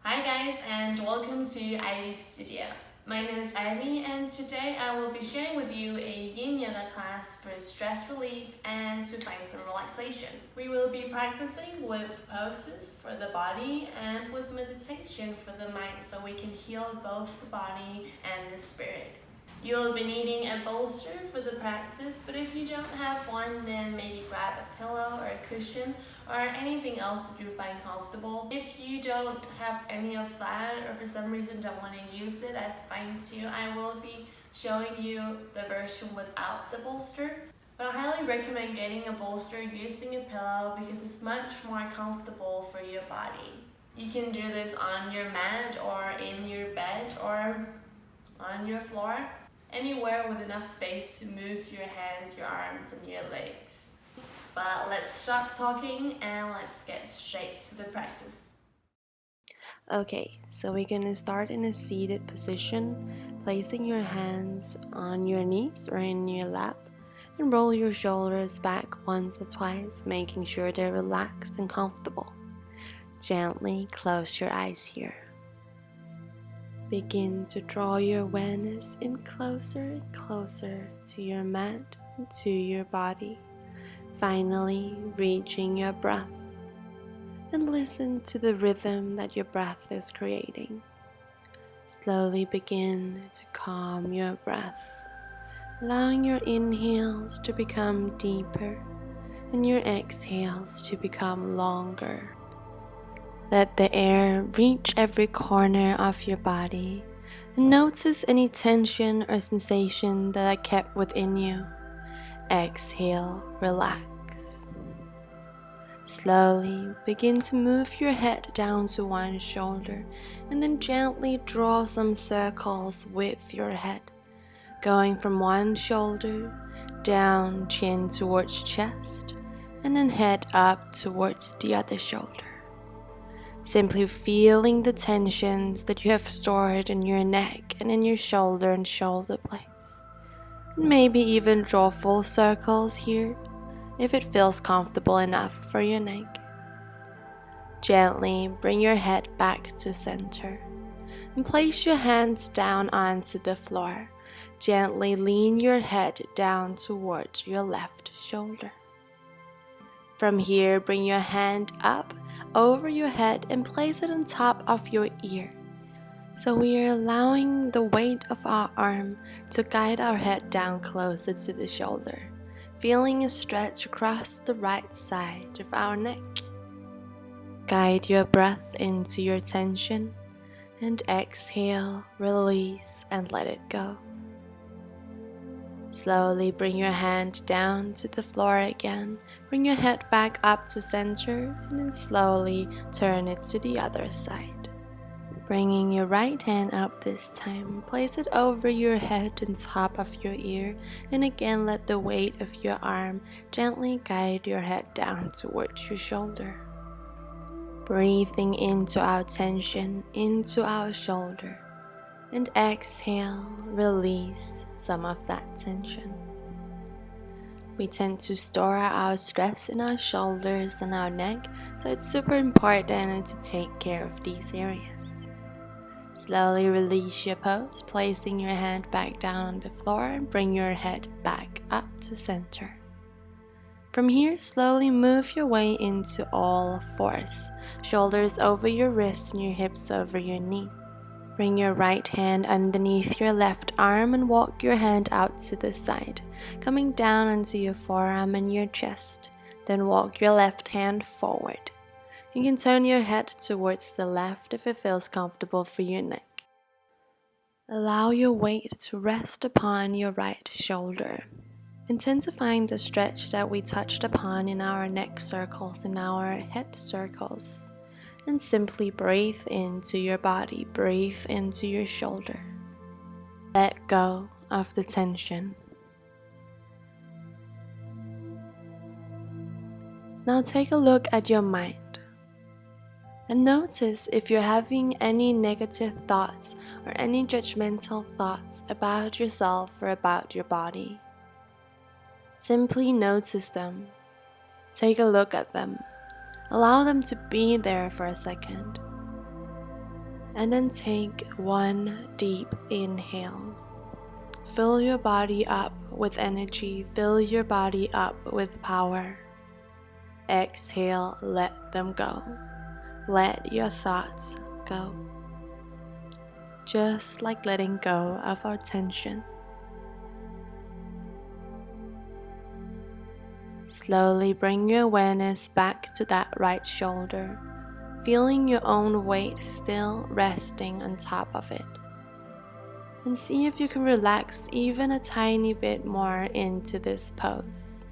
Hi guys and welcome to Ivy Studio. My name is Ivy and today I will be sharing with you a yin yoga class for stress relief and to find some relaxation. We will be practicing with poses for the body and with meditation for the mind so we can heal both the body and the spirit. You will be needing a bolster for the practice, but if you don't have one, then maybe grab a pillow or a cushion or anything else that you find comfortable. If you don't have any of that or for some reason don't want to use it, that's fine too. I will be showing you the version without the bolster. But I highly recommend getting a bolster using a pillow because it's much more comfortable for your body. You can do this on your mat or in your bed or on your floor. Anywhere with enough space to move your hands, your arms, and your legs. But let's stop talking and let's get straight to the practice. Okay, so we're gonna start in a seated position, placing your hands on your knees or in your lap, and roll your shoulders back once or twice, making sure they're relaxed and comfortable. Gently close your eyes here. Begin to draw your awareness in closer and closer to your mat and to your body, finally reaching your breath. And listen to the rhythm that your breath is creating. Slowly begin to calm your breath, allowing your inhales to become deeper and your exhales to become longer. Let the air reach every corner of your body and notice any tension or sensation that are kept within you. Exhale, relax. Slowly begin to move your head down to one shoulder and then gently draw some circles with your head, going from one shoulder down, chin towards chest, and then head up towards the other shoulder. Simply feeling the tensions that you have stored in your neck and in your shoulder and shoulder blades. Maybe even draw full circles here if it feels comfortable enough for your neck. Gently bring your head back to center and place your hands down onto the floor. Gently lean your head down towards your left shoulder. From here, bring your hand up over your head and place it on top of your ear. So we are allowing the weight of our arm to guide our head down closer to the shoulder, feeling a stretch across the right side of our neck. Guide your breath into your tension and exhale, release, and let it go. Slowly bring your hand down to the floor again. Bring your head back up to center and then slowly turn it to the other side. Bringing your right hand up this time, place it over your head and top of your ear, and again let the weight of your arm gently guide your head down towards your shoulder. Breathing into our tension, into our shoulder, and exhale, release some of that tension. We tend to store our stress in our shoulders and our neck, so it's super important to take care of these areas. Slowly release your pose, placing your hand back down on the floor and bring your head back up to center. From here, slowly move your way into all fours, shoulders over your wrists and your hips over your knee. Bring your right hand underneath your left arm and walk your hand out to the side, coming down onto your forearm and your chest. Then walk your left hand forward. You can turn your head towards the left if it feels comfortable for your neck. Allow your weight to rest upon your right shoulder, intensifying the stretch that we touched upon in our neck circles and our head circles. And simply breathe into your body, breathe into your shoulder. Let go of the tension. Now take a look at your mind and notice if you're having any negative thoughts or any judgmental thoughts about yourself or about your body. Simply notice them. Take a look at them. Allow them to be there for a second. And then take one deep inhale. Fill your body up with energy, fill your body up with power. Exhale, let them go. Let your thoughts go. Just like letting go of our tension. Slowly bring your awareness back to that right shoulder, feeling your own weight still resting on top of it. And see if you can relax even a tiny bit more into this pose.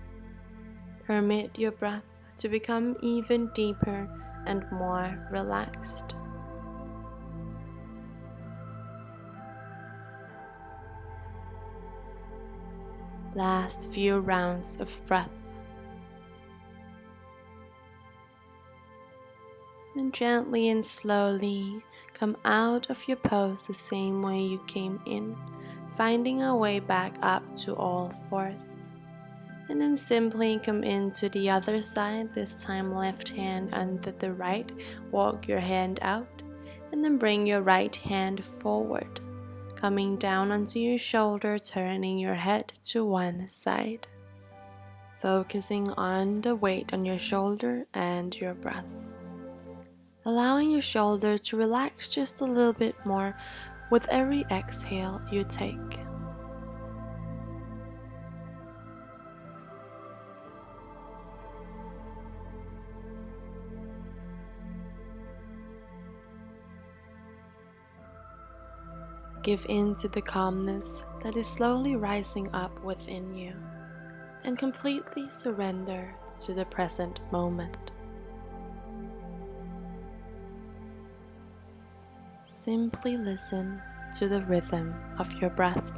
Permit your breath to become even deeper and more relaxed. Last few rounds of breath. And gently and slowly come out of your pose the same way you came in, finding a way back up to all fours. And then simply come into the other side, this time left hand under the right, walk your hand out, and then bring your right hand forward, coming down onto your shoulder, turning your head to one side. Focusing on the weight on your shoulder and your breath. Allowing your shoulder to relax just a little bit more with every exhale you take. Give in to the calmness that is slowly rising up within you, and completely surrender to the present moment. Simply listen to the rhythm of your breath.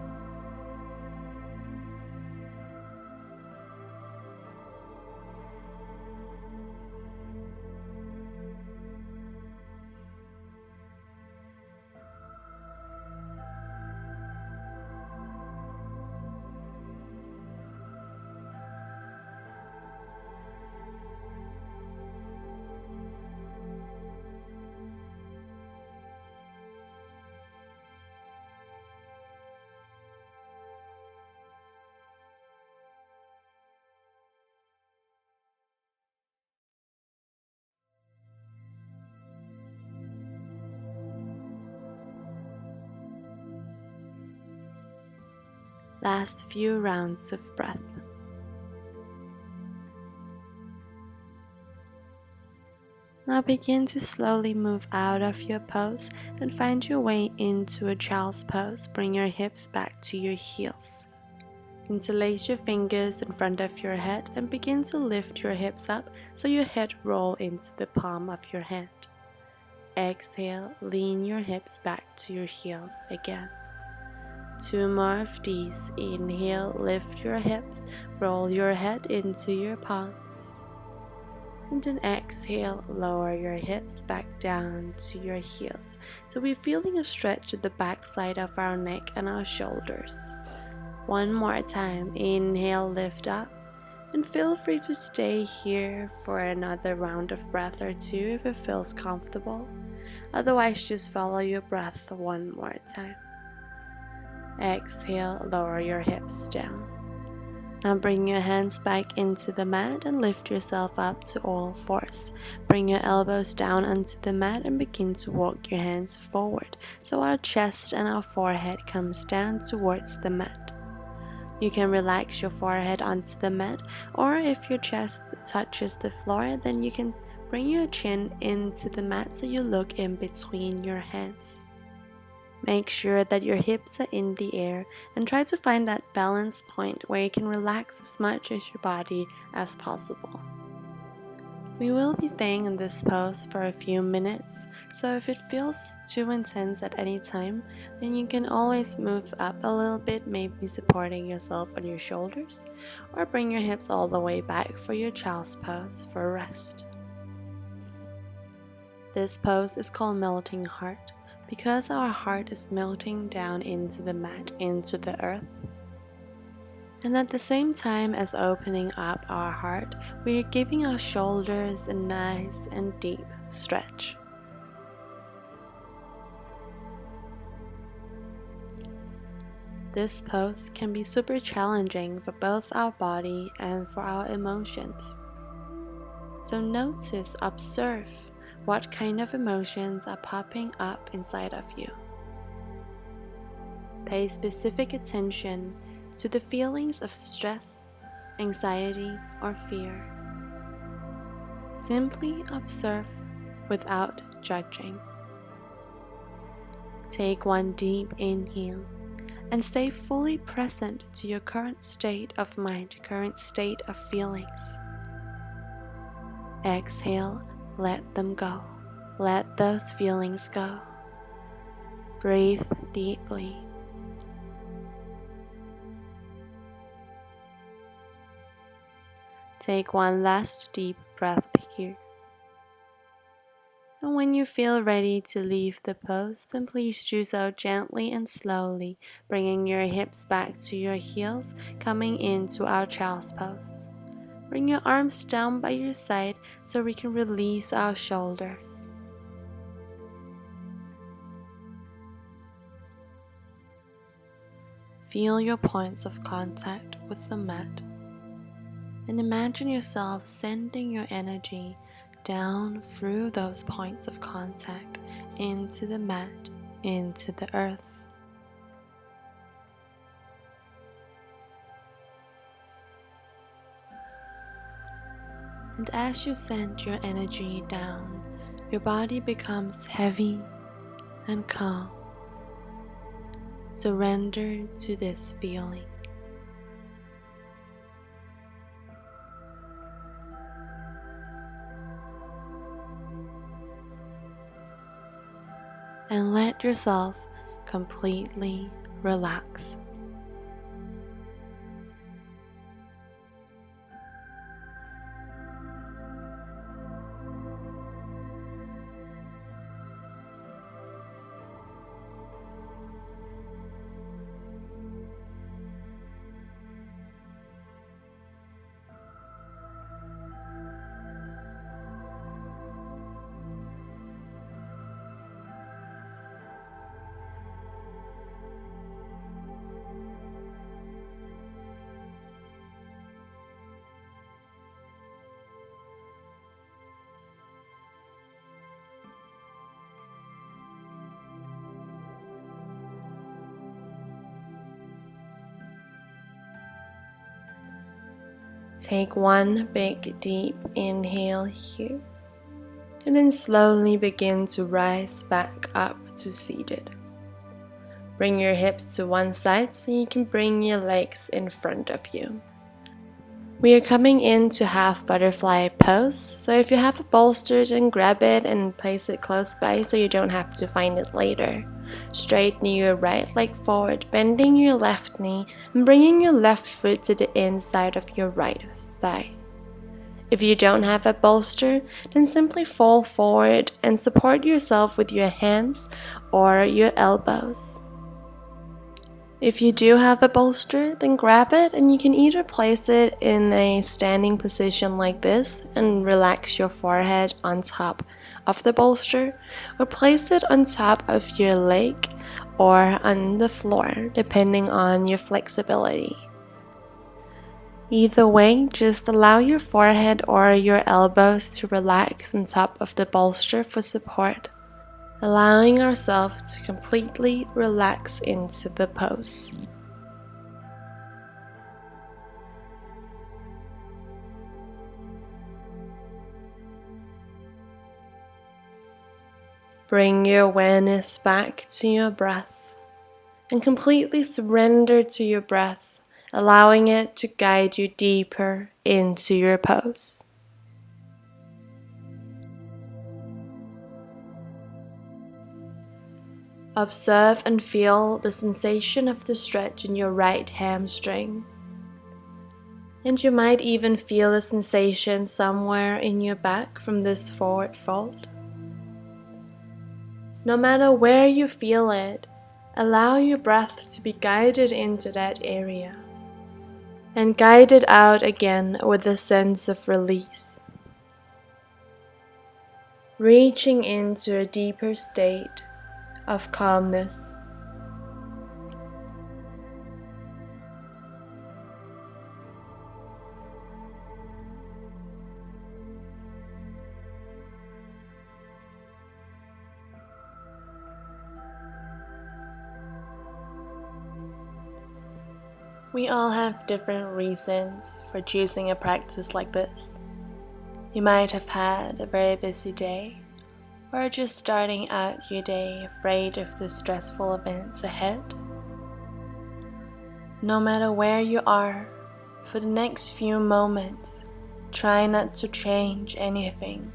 Last few rounds of breath. Now begin to slowly move out of your pose and find your way into a child's pose. Bring your hips back to your heels. Interlace your fingers in front of your head and begin to lift your hips up so your head rolls into the palm of your hand. Exhale, lean your hips back to your heels again. 2 more of these. Inhale, lift your hips, roll your head into your palms. And then exhale, lower your hips back down to your heels. So we're feeling a stretch at the back side of our neck and our shoulders. One more time. Inhale, lift up. And feel free to stay here for another round of breath or two if it feels comfortable. Otherwise, just follow your breath one more time. Exhale, lower your hips down. Now bring your hands back into the mat and lift yourself up to all fours. Bring your elbows down onto the mat and begin to walk your hands forward so our chest and our forehead comes down towards the mat. You can relax your forehead onto the mat, or if your chest touches the floor, then you can bring your chin into the mat so you look in between your hands. Make sure that your hips are in the air and try to find that balance point where you can relax as much as your body as possible. We will be staying in this pose for a few minutes, so if it feels too intense at any time, then you can always move up a little bit, maybe supporting yourself on your shoulders, or bring your hips all the way back for your child's pose for rest. This pose is called melting heart, because our heart is melting down into the mat, into the earth. And at the same time as opening up our heart, we are giving our shoulders a nice and deep stretch. This pose can be super challenging for both our body and for our emotions. So notice, observe what kind of emotions are popping up inside of you. Pay specific attention to the feelings of stress, anxiety, or fear. Simply observe without judging. Take one deep inhale and stay fully present to your current state of mind, current state of feelings. Exhale, let them go. Let those feelings go. Breathe deeply. Take one last deep breath here. And when you feel ready to leave the pose, then please do so gently and slowly, bringing your hips back to your heels, coming into our child's pose. Bring your arms down by your side so we can release our shoulders. Feel your points of contact with the mat. And imagine yourself sending your energy down through those points of contact into the mat, into the earth. And as you send your energy down, your body becomes heavy and calm. Surrender to this feeling. And let yourself completely relax. Take one big deep inhale here, and then slowly begin to rise back up to seated. Bring your hips to one side so you can bring your legs in front of you. We are coming into half butterfly pose, so if you have a bolster, then grab it and place it close by so you don't have to find it later. Straighten your right leg forward, bending your left knee and bringing your left foot to the inside of your right thigh. If you don't have a bolster, then simply fall forward and support yourself with your hands or your elbows. If you do have a bolster, then grab it and you can either place it in a standing position like this and relax your forehead on top of the bolster, or place it on top of your leg or on the floor, depending on your flexibility. Either way, just allow your forehead or your elbows to relax on top of the bolster for support, allowing ourselves to completely relax into the pose. Bring your awareness back to your breath and completely surrender to your breath, allowing it to guide you deeper into your pose. Observe and feel the sensation of the stretch in your right hamstring. And you might even feel a sensation somewhere in your back from this forward fold. No matter where you feel it, allow your breath to be guided into that area and guide it out again with a sense of release, reaching into a deeper state of calmness. We all have different reasons for choosing a practice like this. You might have had a very busy day, or just starting out your day afraid of the stressful events ahead. No matter where you are, for the next few moments, try not to change anything.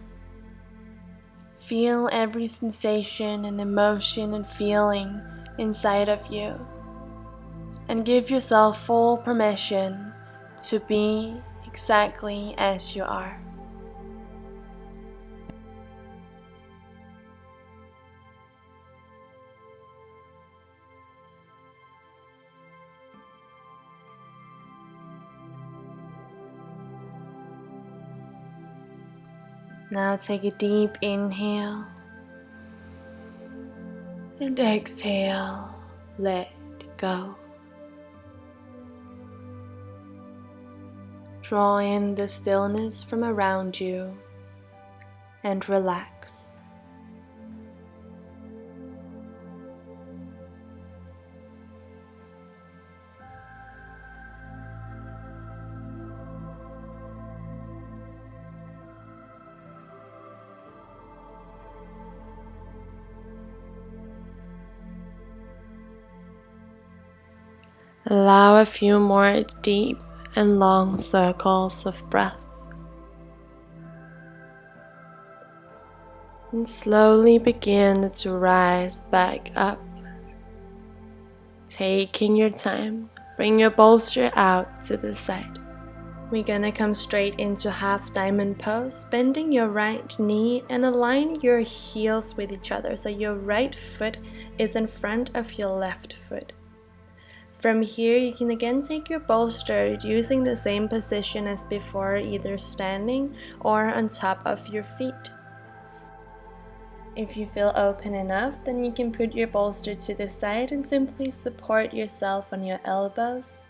Feel every sensation and emotion and feeling inside of you, and give yourself full permission to be exactly as you are. Now take a deep inhale and exhale, let go. Draw in the stillness from around you and relax. Allow a few more deep and long circles of breath. And slowly begin to rise back up. Taking your time, bring your bolster out to the side. We're gonna come straight into half diamond pose, bending your right knee and align your heels with each other so your right foot is in front of your left foot. From here, you can again take your bolster using the same position as before, either standing or on top of your feet. If you feel open enough, then you can put your bolster to the side and simply support yourself on your elbows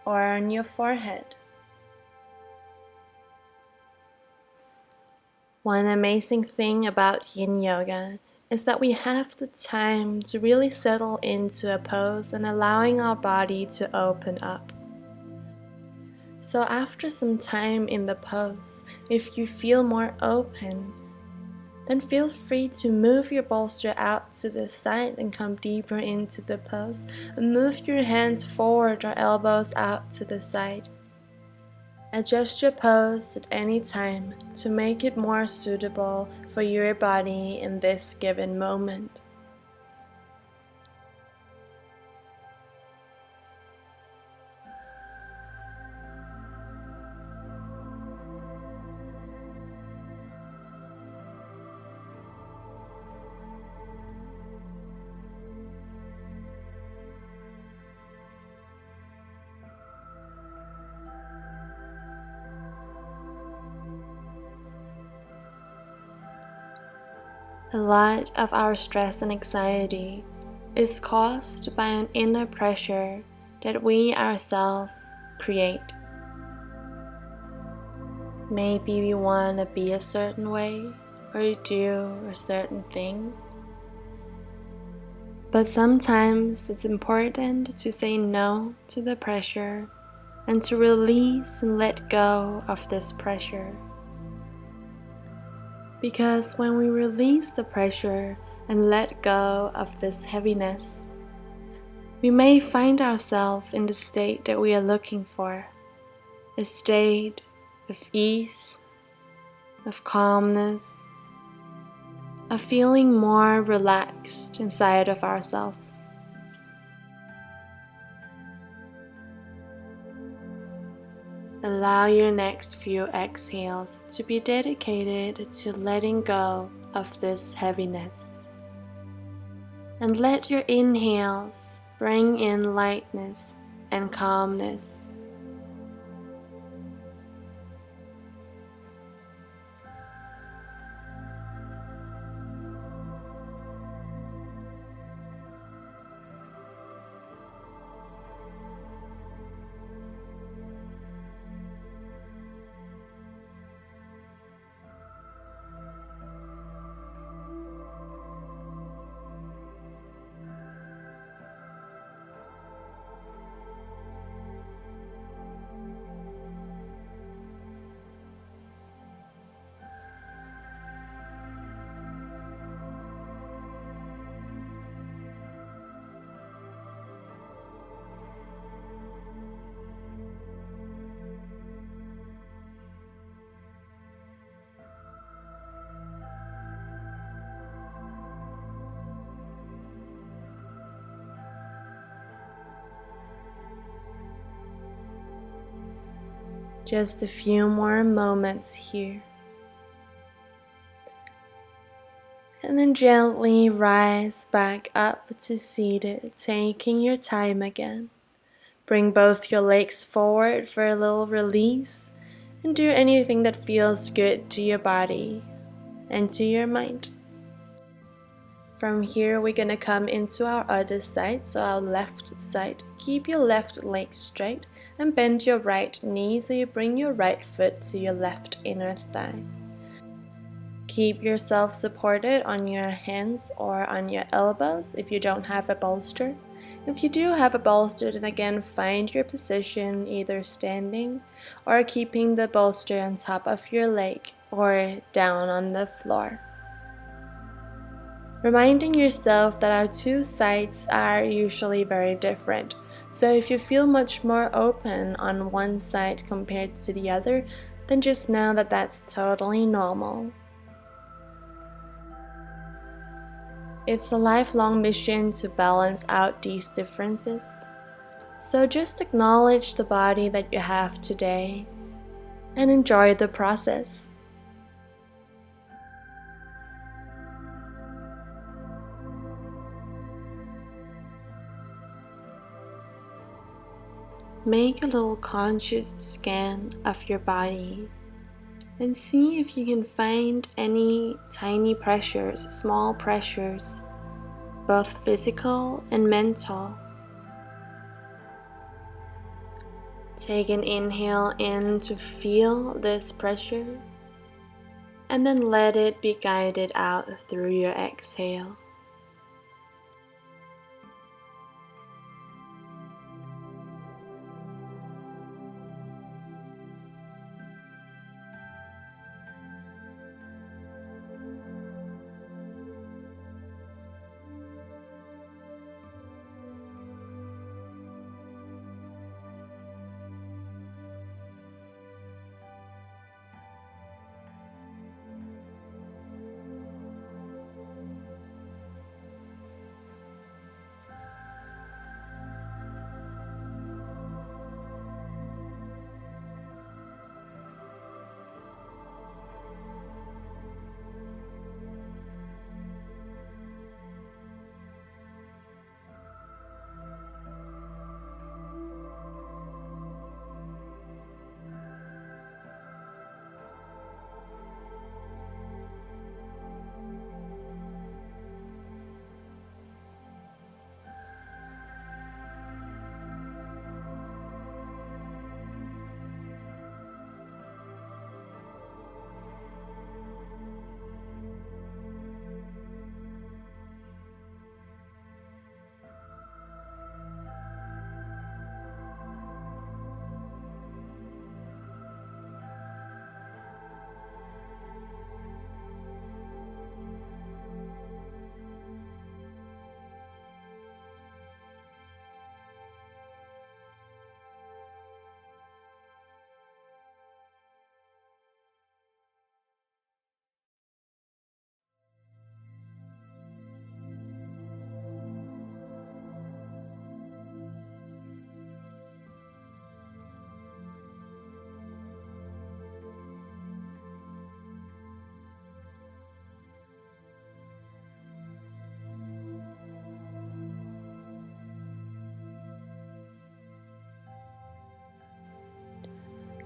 or on your forehead. One amazing thing about Yin Yoga is that we have the time to really settle into a pose and allowing our body to open up. So after some time in the pose, if you feel more open, then feel free to move your bolster out to the side and come deeper into the pose, and move your hands forward or elbows out to the side. Adjust your pose at any time to make it more suitable for your body in this given moment. A lot of our stress and anxiety is caused by an inner pressure that we ourselves create. Maybe we want to be a certain way or do a certain thing. But sometimes it's important to say no to the pressure and to release and let go of this pressure. Because when we release the pressure and let go of this heaviness, we may find ourselves in the state that we are looking for, a state of ease, of calmness, of feeling more relaxed inside of ourselves. Allow your next few exhales to be dedicated to letting go of this heaviness. And let your inhales bring in lightness and calmness. Just a few more moments here. And then gently rise back up to seated, taking your time again. Bring both your legs forward for a little release and do anything that feels good to your body and to your mind. From here, we're gonna come into our other side, so our left side. Keep your left leg straight and bend your right knee so you bring your right foot to your left inner thigh. Keep yourself supported on your hands or on your elbows if you don't have a bolster. If you do have a bolster, then again find your position, either standing or keeping the bolster on top of your leg or down on the floor. Reminding yourself that our two sides are usually very different. So if you feel much more open on one side compared to the other, then just know that that's totally normal. It's a lifelong mission to balance out these differences. So just acknowledge the body that you have today and enjoy the process. Make a little conscious scan of your body and see if you can find any tiny pressures, small pressures, both physical and mental. Take an inhale in to feel this pressure, and then let it be guided out through your exhale.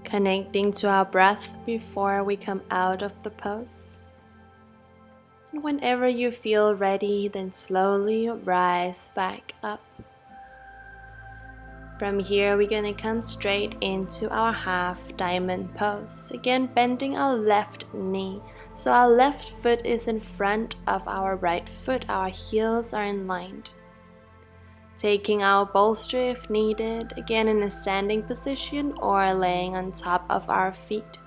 Connecting to our breath before we come out of the pose. And whenever you feel ready, then slowly rise back up. From here, we're gonna come straight into our half diamond pose. Again, bending our left knee. So our left foot is in front of our right foot. Our heels are in line. Taking our bolster if needed, again in a standing position or laying on top of our feet.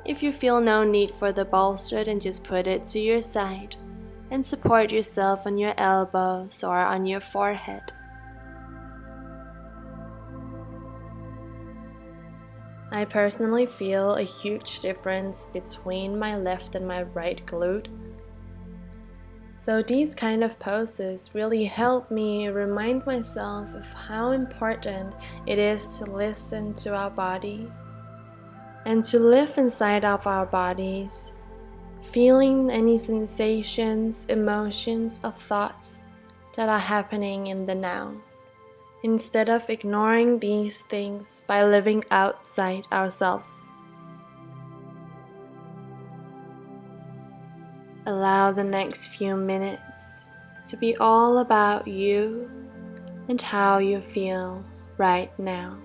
If you feel no need for the bolster, then just put it to your side and support yourself on your elbows or on your forehead. I personally feel a huge difference between my left and my right glute. So these kind of poses really help me remind myself of how important it is to listen to our body and to live inside of our bodies, feeling any sensations, emotions, or thoughts that are happening in the now, instead of ignoring these things by living outside ourselves. Allow the next few minutes to be all about you and how you feel right now.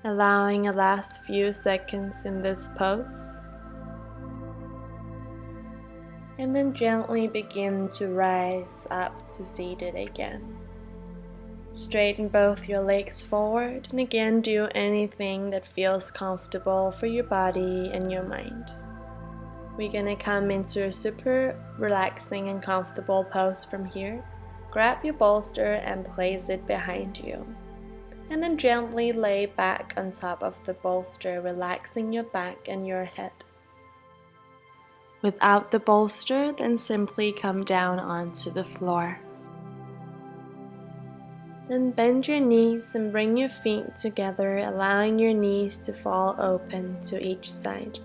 Allowing a last few seconds in this pose, and then gently begin to rise up to seated again. Straighten both your legs forward and again do anything that feels comfortable for your body and your mind. We're gonna come into a super relaxing and comfortable pose from here. Grab your bolster and place it behind you. And then gently lay back on top of the bolster, relaxing your back and your head. Without the bolster, then simply come down onto the floor. Then bend your knees and bring your feet together, allowing your knees to fall open to each side.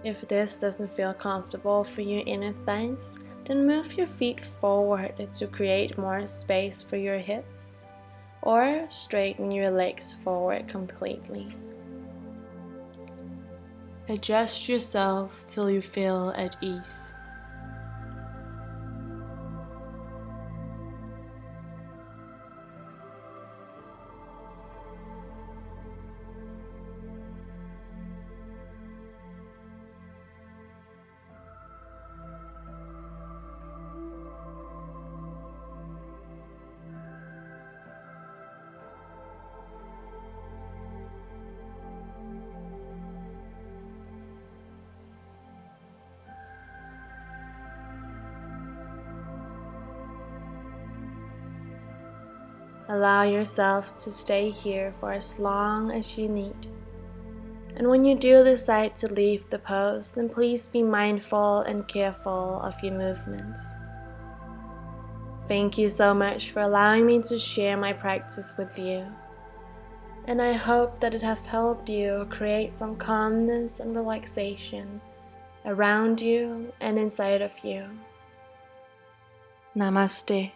If this doesn't feel comfortable for your inner thighs, then move your feet forward to create more space for your hips, or straighten your legs forward completely. Adjust yourself till you feel at ease. Allow yourself to stay here for as long as you need. And when you do decide to leave the pose, then please be mindful and careful of your movements. Thank you so much for allowing me to share my practice with you. And I hope that it has helped you create some calmness and relaxation around you and inside of you. Namaste.